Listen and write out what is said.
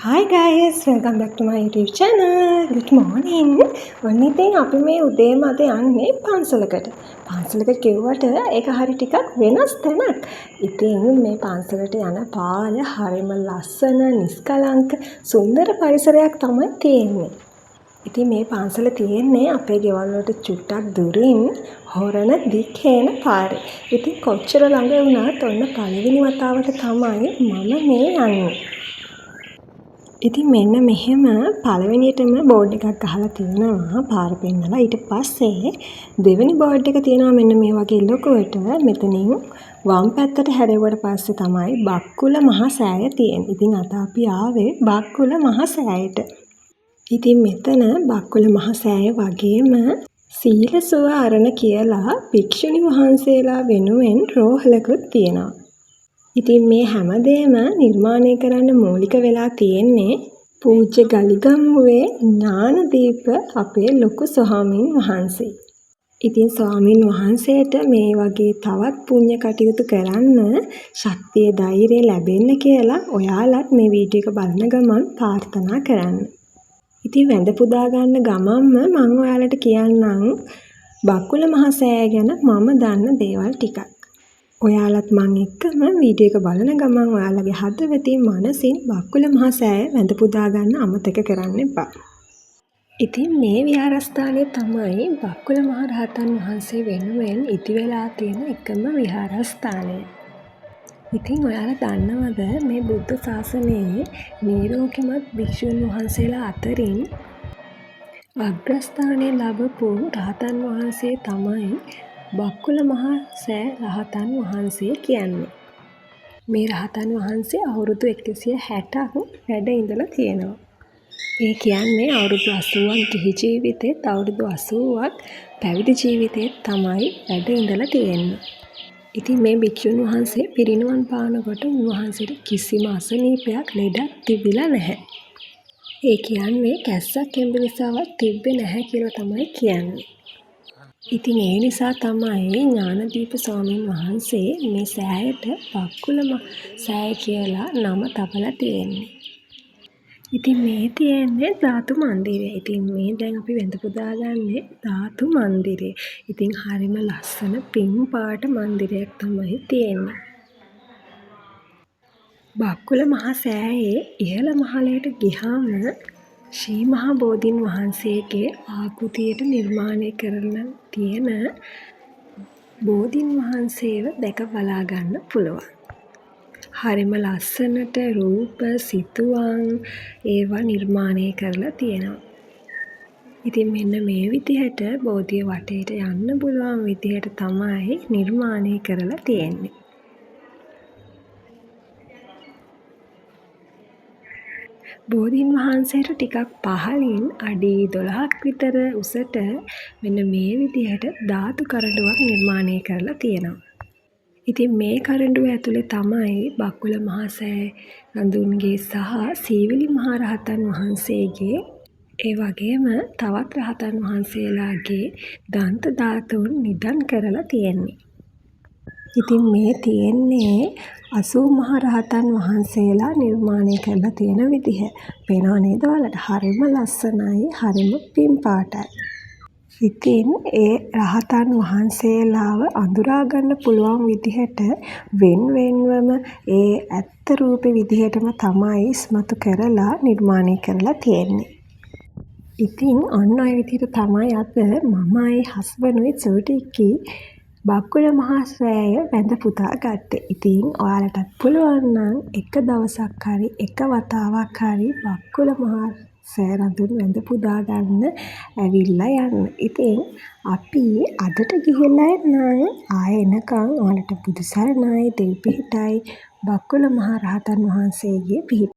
Hi guys, welcome back to my YouTube channel. Good morning. ඔන්න ඉතින් අපි මේ උදේම අද යන්නේ පන්සලකට. පන්සලකට කිව්වට ඒක හරි ටිකක් වෙනස් තැනක්. ඉතින් මේ පන්සලට යන පාර හරිම ලස්සන, නිස්කලංක, සුන්දර පරිසරයක් තමයි තියෙන්නේ. ඉතින් මේ පන්සල තියෙන්නේ අපේ ගෙවල් වලට චුට්ටක් දුරින් හොරණ දික්හේන පාරේ. ඉතින් කොච්චර ළඟ වුණත් ඔන්න පළවෙනි වතාවට තමයි මම මේ යන්නේ. ඉතින් මෙන්න මෙහෙම පළවෙනියටම බෝඩ් එකක් ගහලා තියෙනවා පාර පෙන්නලා. ඊට පස්සේ දෙවෙනි බෝඩ් එක තියෙනවා මෙන්න මේ වගේ ලොකුවට. මෙතනින් වම් පැත්තට හැරෙවුවට පස්සේ තමයි බක්කුල මහ සෑය තියෙන්නේ. ඉතින් අද අපි ආවේ බක්කුල මහ සෑයට. ඉතින් මෙතන බක්කුල මහ සෑය වගේම සීල සුව අරණ කියලා භික්ෂුණී වහන්සේලා වෙනුවෙන් රෝහලකුත් තියෙනවා. ඉතින් මේ හැමදේම නිර්මාණය කරන්න මූලික වෙලා තියෙන්නේ පූජ්‍ය ගලිගම්මුවේ ඥානදීප අපේ ලොකු ස්වාමීන් වහන්සේ. ඉතින් ස්වාමීන් වහන්සේට මේ වගේ තවත් පුණ්‍ය කටයුතු කරන්න ශක්තිය ධෛර්යය ලැබෙන්න කියලා ඔයාලත් මේ වීඩියෝ එක බලන ගමන් ප්‍රාර්ථනා කරන්න. ඉතින් වැඳ පුදා ගන්න ගමන්ම මම ඔයාලට කියන්නම් බක්කුල මහ සෑය ගැන මම දන්න දේවල් ටිකක්. ඔයාලත් මං එක්කම වීඩියෝ එක බලන ගමන් ඔයාලගේ හදවතින් මනසින් බක්කුල මහ සෑය වැඳ පුදා ගන්න අමතක කරන්න එපා. ඉතින් මේ විහාරස්ථානය තමයි බක්කුල මහ රහතන් වහන්සේ වෙනුවෙන් ඉදි වෙලා තියෙන එකම විහාරස්ථානය. ඉතින් ඔයාලා දන්නවද මේ බුද්ධ ශාසනයේ නිරෝගිමත් භික්ෂුන් වහන්සේලා අතරින් අග්‍රස්ථානය ලැබපු රහතන් වහන්සේ තමයි බක්කුල මහ සෑ රහතන් වහන්සේ කියන්නේ. මේ රහතන් වහන්සේ අවුරුදු 160ක් වැඩ ඉඳලා තියෙනවා. ඒ කියන්නේ අවුරුදු 80ක් ගිහි ජීවිතේත් අවුරුදු 80ක් පැවිදි ජීවිතේත් තමයි වැඩ ඉඳලා තියෙන්නේ. ඉතින් මේ භික්ෂුන් වහන්සේ පිරිනිවන් පානකොට උන්වහන්සේට කිසිම අසනීපයක් ලෙඩක් තිබිලා නැහැ. ඒ කියන්නේ කැස්සක් එම්බිරිසාවක් තිබ්බේ නැහැ කියලා තමයි කියන්නේ. ඉතින් ඒ නිසා තමයි ඥානදීප ස්වාමීන් වහන්සේ මේ සෑයට බක්කුල සෑය කියලා නම තබලා තියෙන්නේ. ඉතින් මේ තියෙන්නේ ධාතු මන්දිරය. ඉතින් මේ දැන් අපි වැඳ පුදාගන්නේ ධාතු මන්දිරය. ඉතින් හරිම ලස්සන පිං පාට මන්දිරයක් තමයි තියෙන්නේ. බක්කුල මහ සෑයේ ඉහළ මහලයට ගිහාම ශ්‍රී මහා බෝධීන් වහන්සේගේ ආකෘතියට නිර්මාණය කරලා තියෙන බෝධීන් වහන්සේව දැක බලා ගන්න පුළුවන්. හරිම ලස්සනට රූප සිතුවම් ඒවා නිර්මාණය කරලා තියෙනවා. ඉතින් මෙන්න මේ විදිහට බෝධිය වටේට යන්න පුළුවන් විදිහට තමයි නිර්මාණය කරලා තියෙන්නේ. බෝධීන් වහන්සේට ටිකක් පහළින් අඩි 12ක් විතර උසට මෙන්න මේ විදිහට ධාතු කරඬුවක් නිර්මාණය කරලා තියෙනවා. ඉතින් මේ කරඬුව ඇතුලේ තමයි බක්කුල මහ සෑය නඳුන්ගේ සහ සීවිලි මහ රහතන් වහන්සේගේ ඒ වගේම තවත් රහතන් වහන්සේලාගේ දන්ත ධාතුන් නිදන් කරලා තියෙන්නේ. ඉතින් මේ තියෙන්නේ 80 මහ රහතන් වහන්සේලා නිර්මාණය කරලා තියෙන විදිහ. පේනව නේද ඔයාලට? හරිම ලස්සනයි, හරිම පිං පාටයි. ඉතින් ඒ රහතන් වහන්සේලාව අඳුරා ගන්න පුළුවන් විදිහට වෙන්වම ඒ ඇත්ත රූපේ විදිහටම තමයි ඉස්මතු කරලා නිර්මාණය කරලා තියෙන්නේ. ඉතින් ඔන්න ඔය විදිහට තමයි අද මමයි හස්බන්ඩ්ුයි චූටික්කි බක්කුල මහ සෑය වැඳ පුදා ගත්තේ. ඉතින් ඔයාලටත් පුළුවන් නම් එක දවසක් හරි එක වතාවක් හරි බක්කුල මහ සෑය නඳුන් වැඳ පුදා ගන්න ඇවිල්ලා යන්න. ඉතින් අපි අදට ගිහිල්ලා නම් ආයෙ එනකන් ඔයාලට බුදු සරණයි, දෙව් පිහිටයි, බක්කුල මහ රහතන් වහන්සේගේ පිහිට